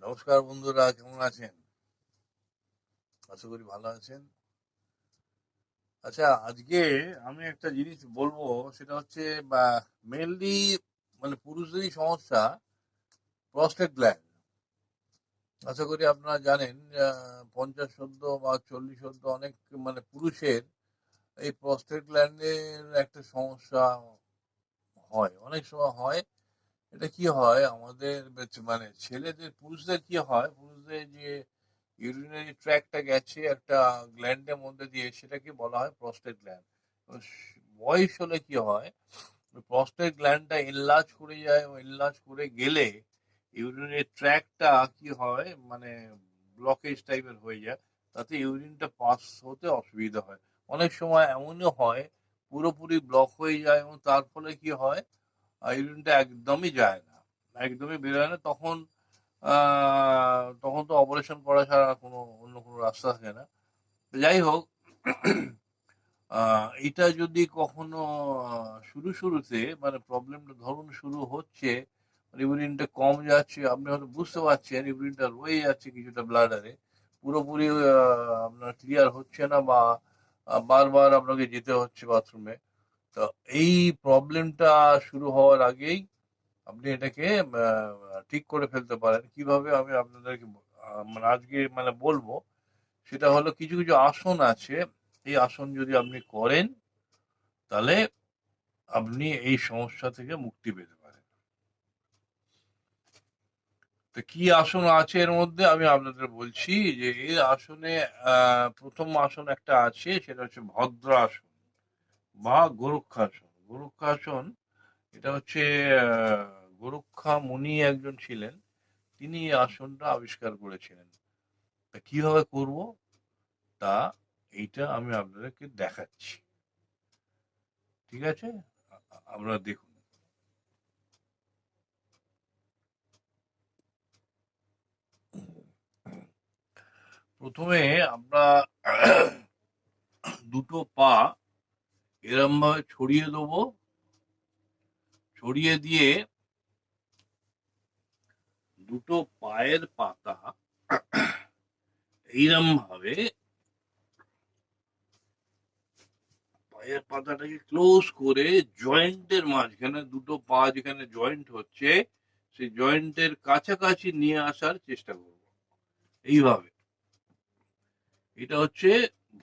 নমস্কার বন্ধুরা, কেমন আছেন? আশা করি ভালো আছেন। আচ্ছা, আজকে আমি একটা জিনিস বলবো, সেটা হচ্ছে মেনলি পুরুষদেরই সমস্যা, প্রস্টেট গ্ল্যান্ড। আশা করি আপনারা জানেন 50 সদ্য বা 40 সদ্য অনেক পুরুষের এই প্রস্টেট গ্ল্যান্ডের একটা সমস্যা হয়, অনেক সময় হয়। এটা কি হয় আমাদের ছেলেদের, পুরুষদের কি হয়, পুরুষদের যে ইউরিনারি ট্র্যাক্টটা গেছে একটা গ্ল্যান্ডের মধ্যে দিয়ে, সেটাকে বলা হয় প্রস্টেট গ্ল্যান্ড। বয়স হলে কি হয়, প্রস্টেট গ্ল্যান্ডটা এনলার্জ করে যায়, এনলার্জ করে গেলে ইউরিনারি ট্র্যাক্টটা কি হয়, ব্লকেজ টাইপের হয়ে যায়। তাতে ইউরিনটা পাস হতে অসুবিধা হয়। অনেক সময় এমনও হয় পুরোপুরি ব্লক হয়ে যায়, এবং তার ফলে কি হয়, ইউরিনটা একদমই যায় না, একদমই বেরোয় না। তখন তো অপারেশন করা ছাড়া অন্য কোনো রাস্তা থাকে না। যাই হোক, এটা যদি কখনো শুরুতে প্রবলেমটা ধরুন শুরু হচ্ছে, ইউরিনটা কম যাচ্ছে, আপনি হয়তো বুঝতে পারছেন ইউরিনটা রয়ে যাচ্ছে কিছুটা ব্লাডারে, পুরোপুরি আপনার ক্লিয়ার হচ্ছে না, বা বারবার আপনাকে যেতে হচ্ছে বাথরুমে। তো এই প্রবলেমটা শুরু হওয়ার আগেই আপনি এটাকে ঠিক করে ফেলতে পারেন। কিভাবে আমি আপনাদেরকে আজকে বলবো, সেটা হলো কিছু কিছু আসন আছে। এই আসন যদি আপনি করেন, তাহলে আপনি এই সমস্যা থেকে মুক্তি পেতে পারেন। তো কি আসন আছে এর মধ্যে আমি আপনাদের বলছি, যে এই আসনে প্রথম আসন একটা আছে, সেটা হচ্ছে ভদ্রাসন বা গোরক্ষাসন। গোরক্ষাসন এটা হচ্ছে গোরক্ষা মুনি একজন ছিলেন, তিনি এই আসনটা আবিষ্কার করেছিলেন। তা কিভাবে করব, তা এইটা আমি আপনাদেরকে দেখাচ্ছি। ঠিক আছে, আপনারা দেখুন। প্রথমে আমরা দুটো পা এরম ভাবে ছড়িয়ে দেবো। ছড়িয়ে দিয়ে দুটো পায়ের পাতা এইরম ভাবে, পায়ের পাতাটাকে ক্লোজ করে জয়েন্টের মাঝখানে, দুটো পা যেখানে জয়েন্ট হচ্ছে সেই জয়েন্টের কাছাকাছি নিয়ে আসার চেষ্টা করব এইভাবে। এটা হচ্ছে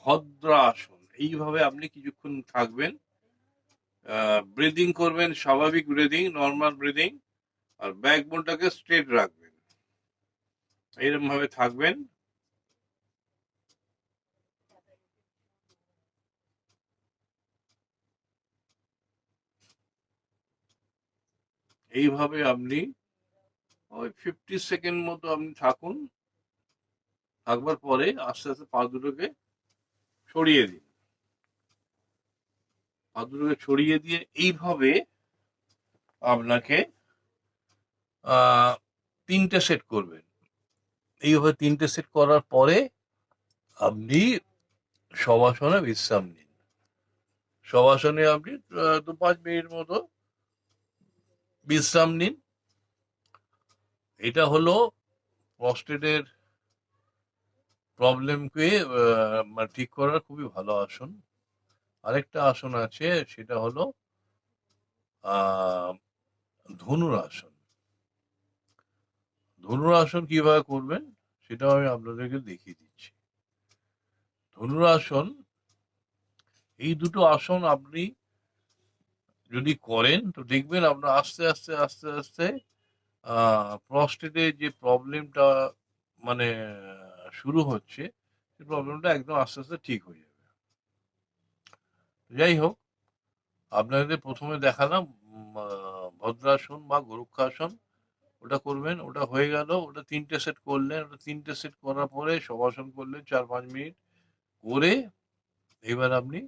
ভদ্রাসন। এইভাবে আপনি কিছুক্ষণ থাকবেন, ব্রিদিং করবেন, স্বাভাবিক ব্রিদিং, নর্মাল ব্রিদিং, আর ব্যাকবোনটাকে স্ট্রেট রাখবেন। এইরকম ভাবে থাকবেন। এইভাবে আপনি ওই 50 সেকেন্ড মতো আপনি থাকুন। থাকবার পরে আস্তে আস্তে পা দুটোকে ছড়িয়ে দিন। পা দুটোকে ছড়িয়ে দিয়ে এইভাবে আপনাকে আহ 3টে সেট করবেন। এইভাবে 3টে সেট করার পরে আপনি শবাসনে বিশ্রাম নিন। শবাসনে আপনি 2-5 মিনিট মতো বিশ্রাম নিন। এটা হলো প্রস্টেটের প্রবলেমকে ঠিক করার খুবই ভালো আসন। আরেকটা আসন আছে, সেটা হলো আহ ধনুরাসন। ধনুরাসন কিভাবে করবেন সেটাও আমি আপনাদেরকে দেখিয়ে দিচ্ছি। ধনুরাসন, এই দুটো আসন আপনি যদি করেন, তো দেখবেন আপনার আস্তে আস্তে আস্তে আস্তে প্রস্টেটের যে প্রবলেমটা মানে শুরু হচ্ছে, সেই প্রবলেমটা একদম আস্তে আস্তে ঠিক হয়ে যাবে। যাই হোক, আপনাদের প্রথমে দেখালাম ভদ্রাসন বা গোরক্ষাসন। ওটা করবেন, ওটা হয়ে গেল, ওটা 3টে সেট করলেন। ওটা 3টে সেট করার পরে শবাসন করলেন 4-5 মিনিট করে। এবার আপনি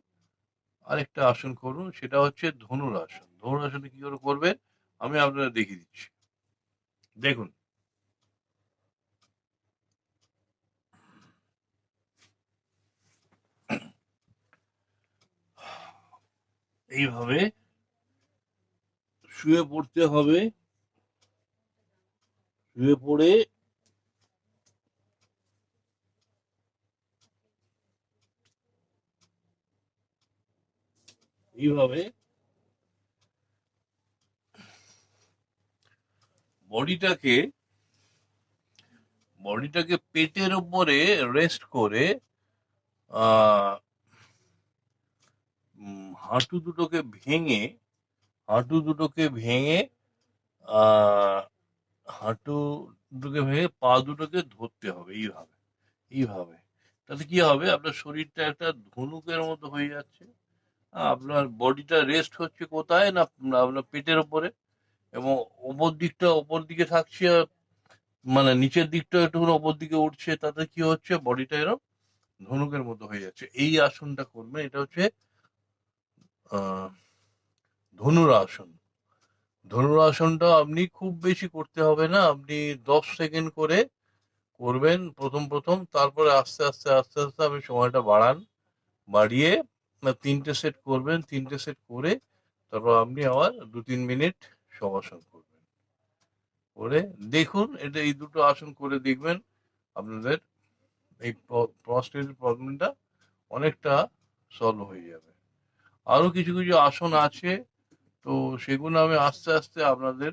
আরেকটা আসন করুন, সেটা হচ্ছে ধনুরাসন। ধনুরাসন কি করে করবেন আমি আপনাদের দেখিয়ে দিচ্ছি, দেখুন। এইভাবে শুয়ে পড়তে হবে। শুয়ে পড়ে এইভাবে বডিটাকে পেটের উপরে রেস্ট করে আহ হাঁটু দুটোকে ভেঙে আহ হাঁটু দুটোকে ভেঙে পা দুটোকে ধরতে হবে এইভাবে এইভাবে। তাতে কি হবে, আপনার শরীরটা একটা ধনুকের মতো হয়ে যাচ্ছে। আপনার বডিটা রেস্ট হচ্ছে কোথায় না, আপনার পেটের উপরে, এবং ওপর দিকে থাকছে, মানে নিচের দিকটা একটু ওপর দিকে উঠছে। তাতে কি হচ্ছে, বডিটা এরকম ধনুকের মতো হয়ে যাচ্ছে। এই আসনটা করবেন, এটা হচ্ছে আহ ধনুর আসন। ধনুর আসনটা আপনি খুব বেশি করতে হবে না, আপনি 10 সেকেন্ড করে করবেন প্রথম। তারপরে আস্তে আস্তে আপনি সময়টা বাড়িয়ে 3টে সেট করবেন। 3টে সেট করে তারপর আপনি আবার 2-3 মিনিট শবাসন করবেন। করে দেখুন, এটা এই দুটো আসন করে দেখবেন, আপনাদের এই প্রস্টেটের প্রবলেমটা অনেকটা সলভ হয়ে যাবে। আরো কিছু কিছু আসন আছে, তো সেগুলো আমি আস্তে আস্তে আপনাদের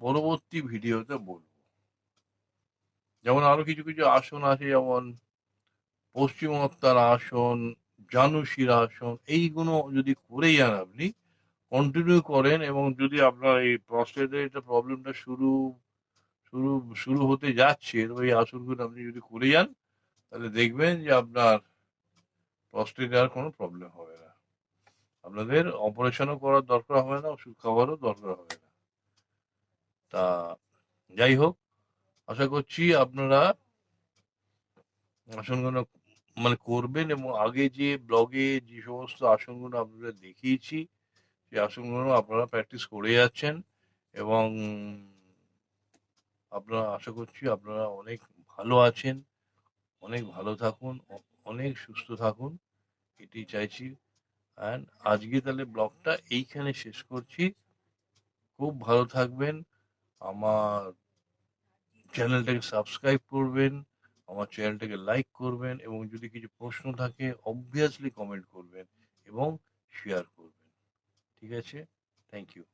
পরবর্তী ভিডিওতে বলবো। যেমন আরো কিছু কিছু আসন আছে, যেমন পশ্চিমোত্তান আসন, জানুশির আসন। এইগুলো যদি করে যান, আপনি কন্টিনিউ করেন, এবং যদি আপনার এই প্রস্টেটের এটা প্রবলেমটা শুরু শুরু হতে যাচ্ছে, তো এই আসনগুলো আপনি যদি করে যান, তাহলে দেখবেন যে আপনার প্রস্টেটে আর কোনো প্রবলেম হবে না। আপনাদের অপারেশনও করার দরকার হবে না, ওষুধ খাওয়ারও দরকার হবে না। তা যাই হোক, আশা করছি আপনারা আসনগুলো মানে করবেন, এবং আগে যে ব্লগে যে সমস্ত আসনগুলো আপনাদের দেখিয়েছি, সেই আসনগুলো আপনারা প্র্যাকটিস করে যাচ্ছেন, এবং আপনারা, আশা করছি আপনারা অনেক ভালো আছেন, অনেক ভালো থাকুন, অনেক সুস্থ থাকুন, এটি চাইছি। অ্যান্ড আজকে তাহলে ব্লগটা এইখানে শেষ করছি। খুব ভালো থাকবেন। আমার চ্যানেলটাকে সাবস্ক্রাইব করবেন, আমার চ্যানেলটাকে লাইক করবেন, এবং যদি কিছু প্রশ্ন থাকে অবভিয়াসলি কমেন্ট করবেন এবং শেয়ার করবেন। ঠিক আছে? Thank you.